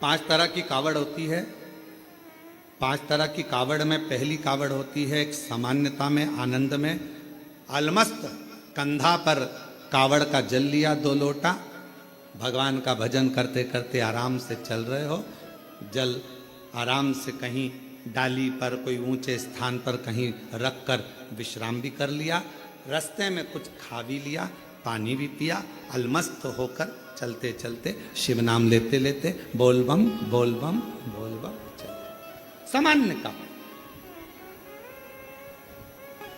पांच तरह की कावड़ होती है। पांच तरह की कावड़ में पहली कावड़ होती है एक सामान्यता में, आनंद में। अलमस्त कंधा पर कावड़ का जल लिया 2 लोटा, भगवान का भजन करते करते आराम से चल रहे हो, जल आराम से कहीं डाली पर कोई ऊंचे स्थान पर कहीं रख कर विश्राम भी कर लिया, रास्ते में कुछ खा भी लिया, पानी भी पिया, अलमस्त होकर चलते चलते शिव नाम लेते लेते बोल बम बोल बम बोल बम चलते। सामान्य कावड़।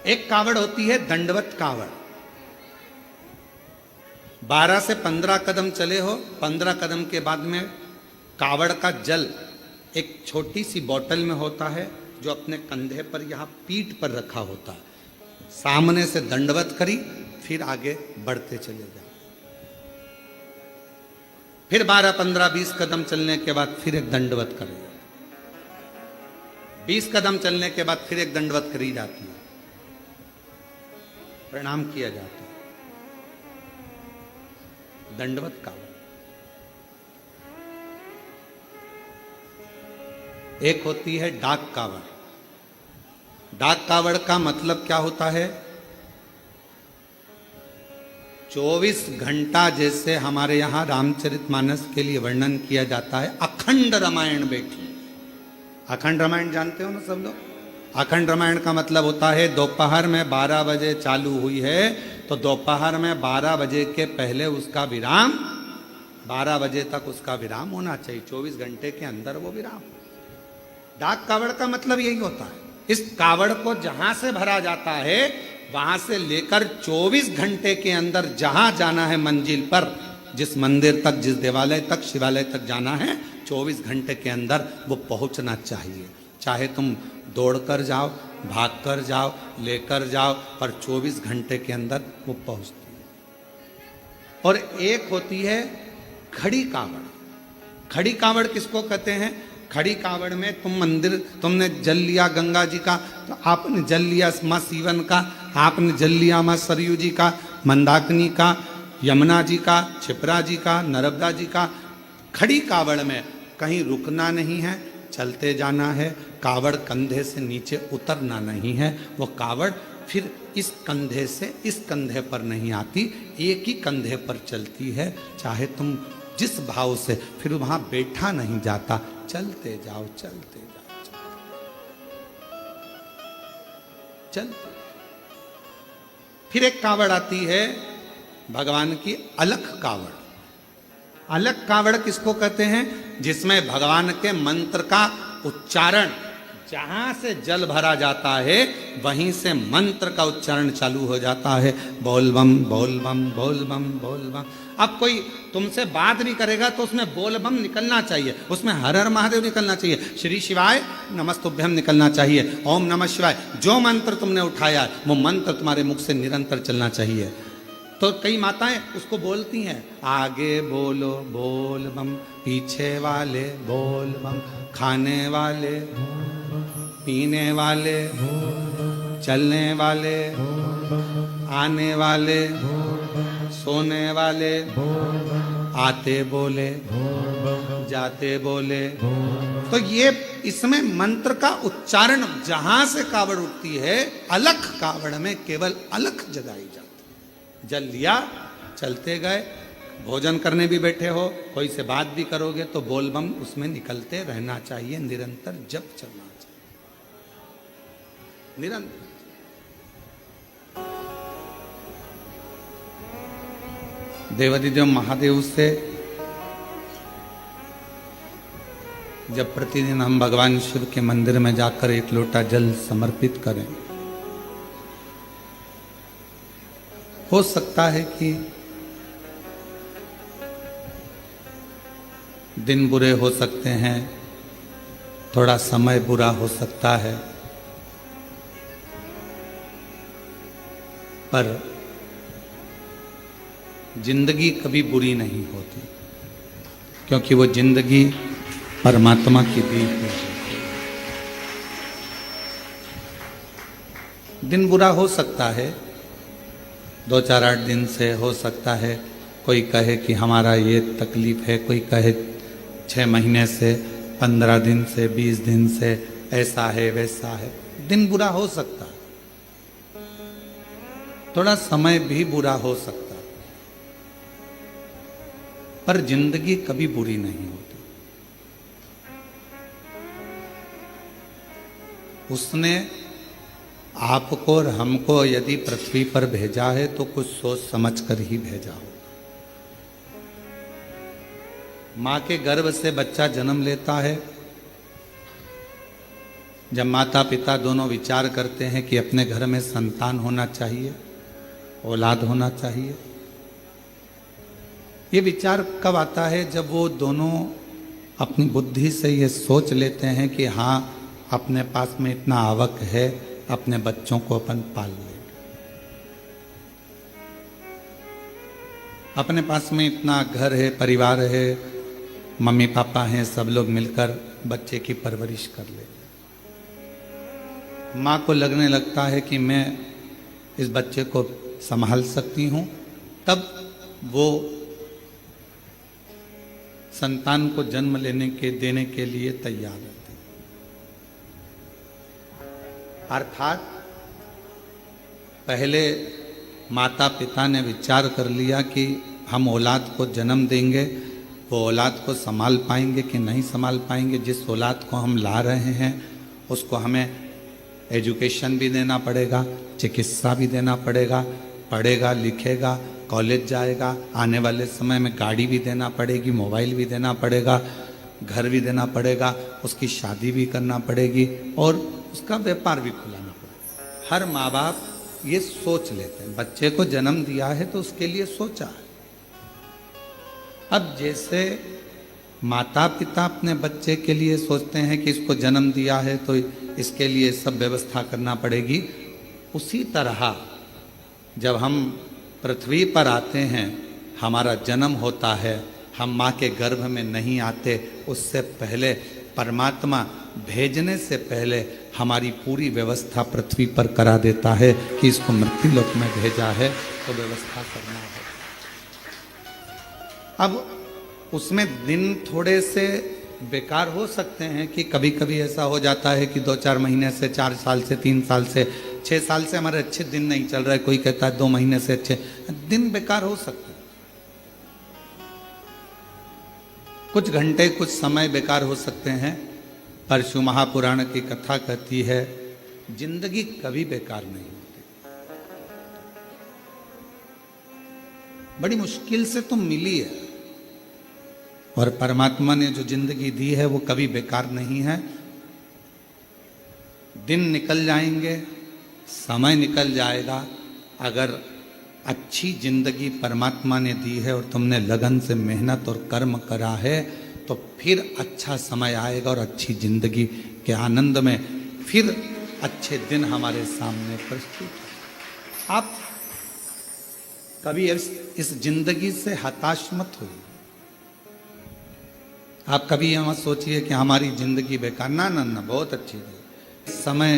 एक कावड़ होती है दंडवत कावड़। 12 से 15 कदम चले हो, 15 कदम के बाद में कावड़ का जल एक छोटी सी बोतल में होता है जो अपने कंधे पर यहाँ पीठ पर रखा होता है। सामने से दंडवत करी, फिर आगे बढ़ते चले जाओ। फिर 12, 15, 20 कदम चलने के बाद फिर एक दंडवत करी, 20 कदम चलने के बाद फिर एक दंडवत करी जाती है, प्रणाम किया जाता है। दंडवत कावड़। एक होती है डाक कावड़। डाक कावड़ का मतलब क्या होता है? 24 घंटा जैसे हमारे यहां रामचरितमानस के लिए वर्णन किया जाता है, अखंड रामायण बैठी। अखंड रामायण जानते हो ना सब लोग? अखंड रामायण का मतलब होता है दोपहर में 12 बजे चालू हुई है तो दोपहर में 12 बजे के पहले उसका विराम, 12 बजे तक उसका विराम होना चाहिए, 24 घंटे के अंदर वो विराम। डाक कावड़ का मतलब यही होता है। इस कावड़ को जहां से भरा जाता है वहां से लेकर 24 घंटे के अंदर जहां जाना है मंजिल पर, जिस मंदिर तक, जिस देवालय तक, शिवालय तक जाना है, 24 घंटे के अंदर वो पहुंचना चाहिए। चाहे तुम दौड़कर जाओ, भागकर जाओ, लेकर जाओ, पर 24 घंटे के अंदर वो पहुंचती है। और एक होती है खड़ी कावड़। खड़ी कावड़ किसको कहते हैं? खड़ी कावड़ में तुम मंदिर, तुमने जल लिया गंगा जी का तो आपने जल लिया माँ सीवन का, आपने जल लिया माँ सरयू जी का, मंदाकिनी का, यमुना जी का, क्षिप्रा जी का, नर्मदा जी का। खड़ी कावड़ में कहीं रुकना नहीं है, चलते जाना है। कावड़ कंधे से नीचे उतरना नहीं है। वो कावड़ फिर इस कंधे से इस कंधे पर नहीं आती, एक ही कंधे पर चलती है। चाहे तुम जिस भाव से, फिर वहां बैठा नहीं जाता, चलते जाओ चलते जाओ चलते। फिर एक कावड़ आती है भगवान की अलख कावड़। अलख कावड़ किसको कहते हैं? जिसमें भगवान के मंत्र का उच्चारण, जहां से जल भरा जाता है वहीं से मंत्र का उच्चारण चालू हो जाता है, बोल बम बोल बम बोल बम बोल बम। अब कोई तुमसे बात नहीं करेगा तो उसमें बोल बम निकलना चाहिए, उसमें हर हर महादेव निकलना चाहिए, श्री शिवाय नमस्तुभ्यम निकलना चाहिए, ओम नमः शिवाय। जो मंत्र तुमने उठाया वो मंत्र तुम्हारे मुख से निरंतर चलना चाहिए। तो कई माताएं उसको बोलती हैं, आगे बोलो बोल बम, पीछे वाले बोल बम, खाने वाले, पीने वाले, चलने वाले, आने वाले, सोने वाले, आते बोले, जाते बोले। तो ये इसमें मंत्र का उच्चारण जहां से कावड़ उठती है, अलख कावड़ में केवल अलख जगाई जाती। जल लिया, चलते गए, भोजन करने भी बैठे हो, कोई से बात भी करोगे तो बोल बम उसमें निकलते रहना चाहिए, निरंतर जप चलना चाहिए, निरंतर। देवादिदेव महादेव से जब प्रतिदिन हम भगवान शिव के मंदिर में जाकर एक लोटा जल समर्पित करें, हो सकता है कि दिन बुरे हो सकते हैं, थोड़ा समय बुरा हो सकता है, पर जिंदगी कभी बुरी नहीं होती, क्योंकि वो जिंदगी परमात्मा की दी हुई है। दिन बुरा हो सकता है, 2-4-8 दिन से हो सकता है, कोई कहे कि हमारा ये तकलीफ है, कोई कहे 6 महीने से, 15 दिन से, 20 दिन से, ऐसा है वैसा है। दिन बुरा हो सकता है, थोड़ा समय भी बुरा हो सकता है, पर जिंदगी कभी बुरी नहीं होती। उसने आपको और हमको यदि पृथ्वी पर भेजा है तो कुछ सोच समझ कर ही भेजा हो। मां के गर्भ से बच्चा जन्म लेता है। जब माता पिता दोनों विचार करते हैं कि अपने घर में संतान होना चाहिए, औलाद होना चाहिए, ये विचार कब आता है? जब वो दोनों अपनी बुद्धि से ये सोच लेते हैं कि हाँ, अपने पास में इतना आवक है, अपने बच्चों को अपन पाल लेंगे, अपने पास में इतना घर है, परिवार है, मम्मी पापा हैं, सब लोग मिलकर बच्चे की परवरिश कर लेंगे। माँ को लगने लगता है कि मैं इस बच्चे को संभाल सकती हूँ, तब वो संतान को जन्म देने के लिए तैयार रहते हैं। अर्थात पहले माता पिता ने विचार कर लिया कि हम औलाद को जन्म देंगे, वो औलाद को संभाल पाएंगे कि नहीं संभाल पाएंगे। जिस औलाद को हम ला रहे हैं उसको हमें एजुकेशन भी देना पड़ेगा, चिकित्सा भी देना पड़ेगा, पढ़ेगा लिखेगा, कॉलेज जाएगा, आने वाले समय में गाड़ी भी देना पड़ेगी, मोबाइल भी देना पड़ेगा, घर भी देना पड़ेगा, उसकी शादी भी करना पड़ेगी और उसका व्यापार भी खुलाना पड़ेगा। हर माँ बाप ये सोच लेते हैं, बच्चे को जन्म दिया है तो उसके लिए सोचा है। अब जैसे माता पिता अपने बच्चे के लिए सोचते हैं कि इसको जन्म दिया है तो इसके लिए सब व्यवस्था करना पड़ेगी, उसी तरह जब हम पृथ्वी पर आते हैं, हमारा जन्म होता है, हम माँ के गर्भ में नहीं आते, उससे पहले परमात्मा भेजने से पहले हमारी पूरी व्यवस्था पृथ्वी पर करा देता है कि इसको मृत्युलोक में भेजा है तो व्यवस्था करना है। अब उसमें दिन थोड़े से बेकार हो सकते हैं कि कभी कभी ऐसा हो जाता है कि 2-4 महीने से, 4 साल से, 3 साल से, 6 साल से हमारे अच्छे दिन नहीं चल रहा है। कोई कहता है 2 महीने से अच्छे दिन बेकार हो सकते हैं, कुछ घंटे कुछ समय बेकार हो सकते हैं, पर शिव महापुराण की कथा कहती है जिंदगी कभी बेकार नहीं होती। बड़ी मुश्किल से तुम मिली है और परमात्मा ने जो जिंदगी दी है वो कभी बेकार नहीं है। दिन निकल जाएंगे, समय निकल जाएगा, अगर अच्छी जिंदगी परमात्मा ने दी है और तुमने लगन से मेहनत और कर्म करा है तो फिर अच्छा समय आएगा और अच्छी जिंदगी के आनंद में फिर अच्छे दिन हमारे सामने प्रस्तुत। आप कभी इस जिंदगी से हताश मत होइए। आप कभी यह मत सोचिए कि हमारी जिंदगी बेकार, ना ना ना, बहुत अच्छी है। समय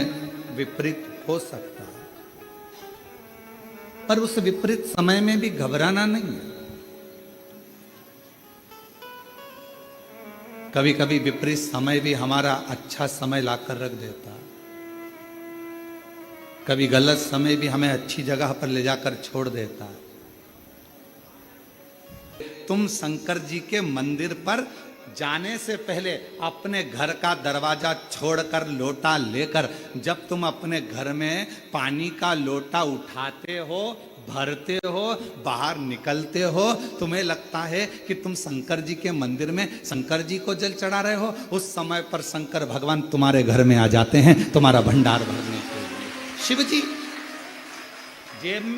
विपरीत हो सकता है, पर उस विपरीत समय में भी घबराना नहीं है। कभी कभी विपरीत समय भी हमारा अच्छा समय लाकर रख देता है, कभी गलत समय भी हमें अच्छी जगह पर ले जाकर छोड़ देता है। तुम शंकर जी के मंदिर पर जाने से पहले अपने घर का दरवाजा छोड़कर लोटा लेकर जब तुम अपने घर में पानी का लोटा उठाते हो, भरते हो, बाहर निकलते हो, तुम्हें लगता है कि तुम शंकर जी के मंदिर में शंकर जी को जल चढ़ा रहे हो। उस समय पर शंकर भगवान तुम्हारे घर में आ जाते हैं तुम्हारा भंडार भरने के लिए। शिव जी जेब में